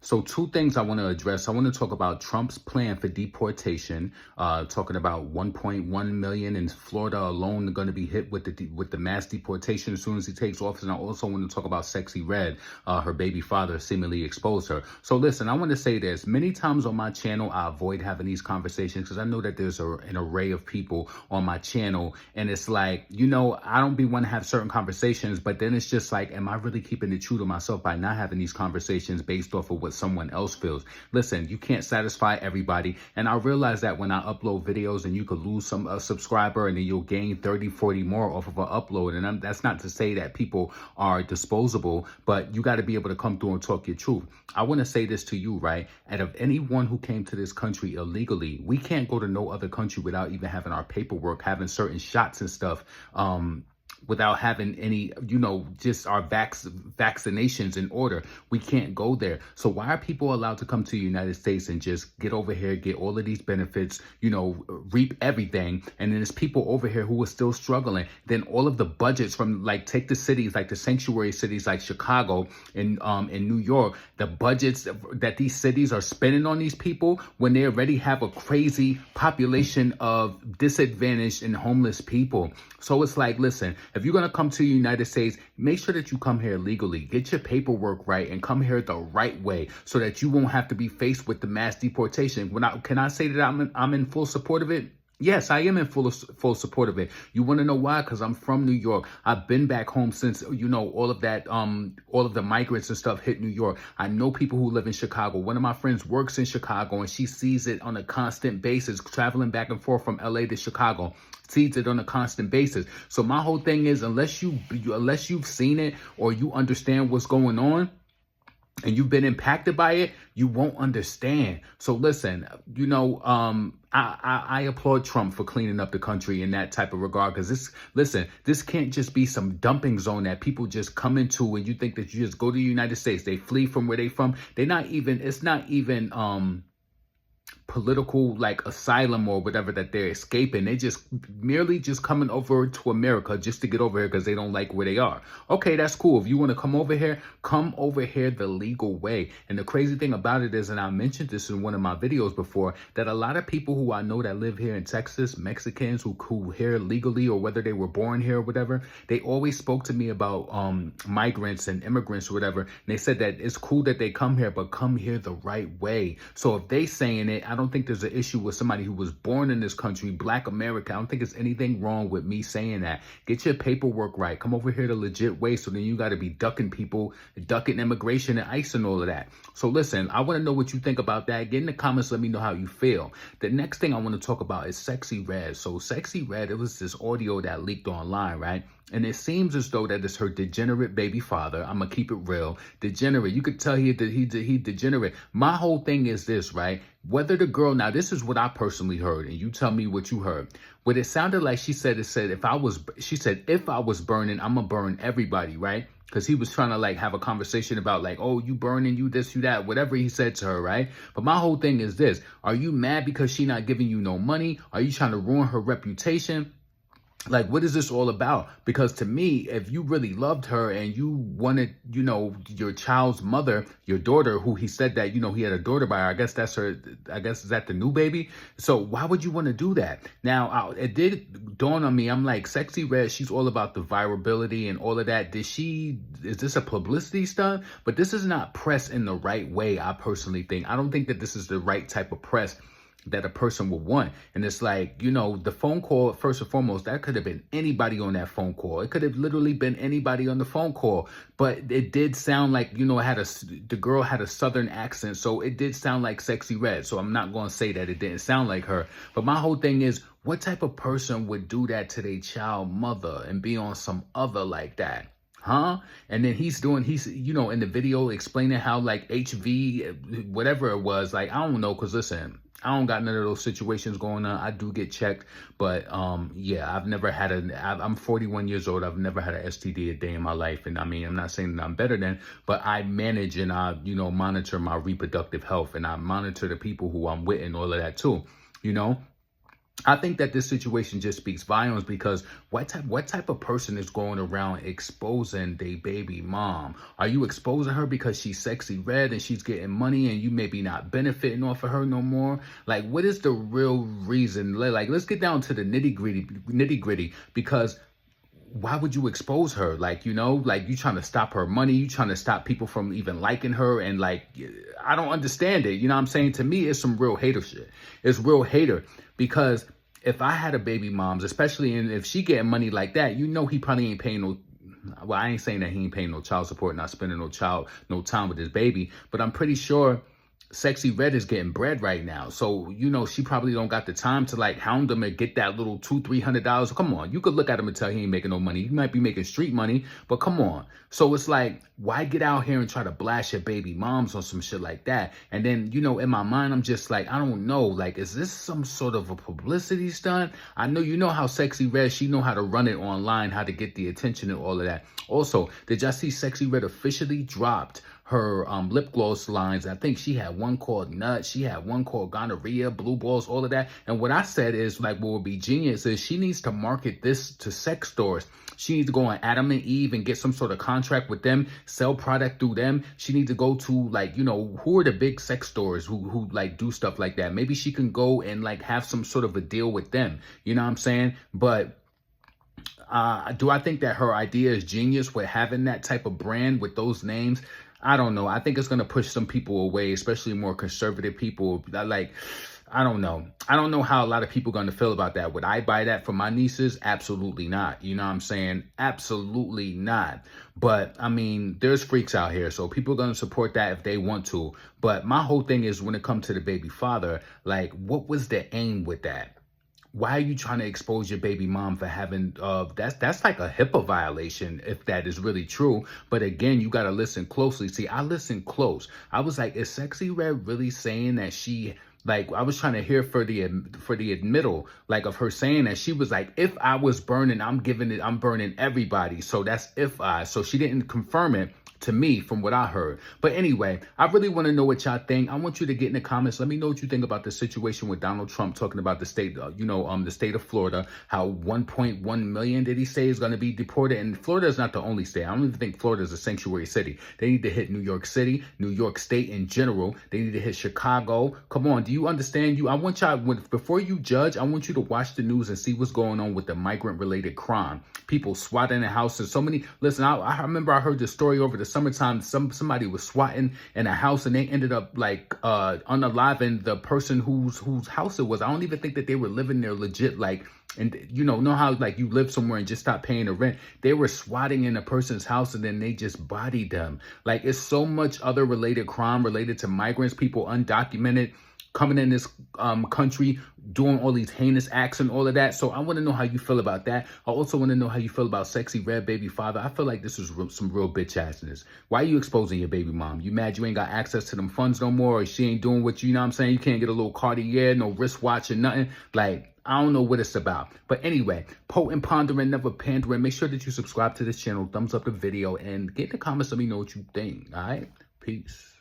So two things I want to address. I want to talk about Trump's plan for deportation, talking about 1.1 million in Florida alone going to be hit with the mass deportation as soon as he takes office. And I also want to talk about Sexyy Red, her baby father seemingly exposed her. So listen, I want to say this. Many times on my channel, I avoid having these conversations because I know that there's an array of people on my channel. And it's like, I don't want to have certain conversations, but then it's just like, am I really keeping it true to myself by not having these conversations based off of what someone else feels? Listen, you can't satisfy everybody. And I realize that when I upload videos and you could lose a subscriber and then you'll gain 30, 40 more off of an upload. And that's not to say that people are disposable, but you got to be able to come through and talk your truth. I want to say this to you, right? And of anyone who came to this country illegally, we can't go to no other country without even having our paperwork, having certain shots and stuff, without having any, just our vaccinations in order. We can't go there. So why are people allowed to come to the United States and just get over here, get all of these benefits, reap everything? And then there's people over here who are still struggling. Then all of the budgets from, like, take the cities, like the sanctuary cities like Chicago and in New York, the budgets that these cities are spending on these people when they already have a crazy population of disadvantaged and homeless people. So it's like, listen, if you're going to come to the United States, make sure that you come here legally. Get your paperwork right and come here the right way so that you won't have to be faced with the mass deportation. Can I say that I'm in full support of it? Yes, I am in full support of it. You want to know why? Because I'm from New York. I've been back home since, all of that, all of the migrants and stuff hit New York. I know people who live in Chicago. One of my friends works in Chicago and she sees it on a constant basis, traveling back and forth from LA to Chicago. Sees it on a constant basis. So my whole thing is, unless you've seen it or you understand what's going on, and you've been impacted by it, you won't understand. So listen, I applaud Trump for cleaning up the country in that type of regard. Because this can't just be some dumping zone that people just come into and you think that you just go to the United States. They flee from where they from. It's not even political, like, asylum or whatever that they're escaping. They just merely just coming over to America just to get over here because they don't like where they are. Okay, that's cool. If you want to come over here the legal way. And the crazy thing about it is, and I mentioned this in one of my videos before, that a lot of people who I know that live here in Texas, Mexicans who here legally, or whether they were born here or whatever, they always spoke to me about migrants and immigrants or whatever. And they said that it's cool that they come here, but come here the right way. So if they saying it, I don't think there's an issue with somebody who was born in this country, Black America. I don't think there's anything wrong with me saying that. Get your paperwork right. Come over here the legit way. So then you got to be ducking people, ducking immigration and ICE and all of that. So listen, I want to know what you think about that. Get in the comments. Let me know how you feel. The next thing I want to talk about is Sexyy Red. So Sexyy Red, it was this audio that leaked online, right? And it seems as though that it's her degenerate baby father. I'm going to keep it real. Degenerate. You could tell he degenerate. My whole thing is this, right? Whether the girl, now this is what I personally heard, and you tell me what you heard. What it sounded like she said if I was burning, I'm going to burn everybody, right? Because he was trying to, like, have a conversation about, like, oh, you burning, you this, you that, whatever he said to her, right? But my whole thing is this. Are you mad because she not giving you no money? Are you trying to ruin her reputation? Like, what is this all about? Because to me, if you really loved her and you wanted, your child's mother, your daughter, who he said that, he had a daughter by her, I guess is that the new baby? So why would you want to do that? Now, it did dawn on me. I'm like, Sexyy Red, she's all about the virability and all of that. Is this a publicity stunt? But this is not press in the right way, I personally think. I don't think that this is the right type of press that a person would want. And it's like, the phone call, first and foremost, that could have been anybody on that phone call. It could have literally been anybody on the phone call. But it did sound like, the girl had a southern accent. So it did sound like Sexyy Red. So I'm not going to say that it didn't sound like her. But my whole thing is, what type of person would do that to their child mother and be on some other like that? Huh? And then he's in the video explaining how, like, HV, whatever it was, like, I don't know, because listen, I don't got none of those situations going on. I do get checked, but yeah, I've never had I'm 41 years old. I've never had an STD a day in my life. And I mean, I'm not saying that I'm better than, but I manage and I, monitor my reproductive health, and I monitor the people who I'm with and all of that too, I think that this situation just speaks volumes because what type of person is going around exposing their baby mom? Are you exposing her because she's sexy red and she's getting money and you maybe not benefiting off of her no more? Like, what is the real reason? Like, let's get down to the nitty gritty because why would you expose her? Like, like you trying to stop her money, you trying to stop people from even liking her. And like, I don't understand it. You know what I'm saying? To me, it's some real hater shit. It's real hater because if I had a baby mom's, especially if she getting money like that, he probably ain't paying no. Well, I ain't saying that he ain't paying no child support, not spending no time with his baby, but I'm pretty sure Sexy Red is getting bread right now. So, she probably don't got the time to like hound him and get that little $200-300. Come on. You could look at him and tell he ain't making no money. He might be making street money, but come on. So it's like, why get out here and try to blast your baby moms on some shit like that? And then, in my mind, I'm just like, I don't know. Like, is this some sort of a publicity stunt? I know, how Sexy Red, she know how to run it online, how to get the attention and all of that. Also, did y'all see Sexy Red officially dropped her lip gloss lines? I think she had one called Nut, she had one called Gonorrhea, Blue Balls, all of that. And what I said is, like, what would be genius is she needs to market this to sex stores. She needs to go on Adam and Eve and get some sort of contract with them, sell product through them. She needs to go to, like, who are the big sex stores who like do stuff like that? Maybe she can go and like have some sort of a deal with them. You know what I'm saying? But do I think that her idea is genius with having that type of brand with those names? I don't know. I think it's going to push some people away, especially more conservative people. Like, I don't know. I don't know how a lot of people are going to feel about that. Would I buy that for my nieces? Absolutely not. You know what I'm saying? Absolutely not. But, I mean, there's freaks out here. So people are going to support that if they want to. But my whole thing is when it comes to the baby father, like, what was the aim with that? Why are you trying to expose your baby mom for having that's like a HIPAA violation if that is really true. But again, you got to listen closely. See, I listened close. I was like, is Sexy Red really saying that she, like, I was trying to hear for the admittal, like, of her saying that she was like, if I was burning, I'm burning everybody. So that's so she didn't confirm it to me from what I heard. But anyway, I really want to know what y'all think. I want you to get in the comments. Let me know what you think about the situation with Donald Trump talking about the state, the state of Florida, how 1.1 million did he say is going to be deported. And Florida is not the only state. I don't even think Florida is a sanctuary city. They need to hit New York City, New York State in general. They need to hit Chicago. Come on. Do you understand? I want y'all, before you judge, I want you to watch the news and see what's going on with the migrant related crime. People swatting the houses. So many, listen, I remember I heard this story over the summertime. Somebody was swatting in a house and they ended up like unaliving the person whose house it was. I don't even think that they were living there legit, like, and know how like you live somewhere and just stop paying the rent. They were swatting in a person's house and then they just bodied them. Like, it's so much other related crime related to migrants, people undocumented, coming in this country, doing all these heinous acts and all of that. So I want to know how you feel about that. I also want to know how you feel about Sexy Red baby father. I feel like this is some real bitch assness. Why are you exposing your baby mom? You mad you ain't got access to them funds no more, or she ain't doing what you know what I'm saying? You can't get a little Cartier, no wristwatch or nothing. Like, I don't know what it's about. But anyway, potent, pondering, never pandering. Make sure that you subscribe to this channel, thumbs up the video, and get in the comments. Let me know what you think. All right? Peace.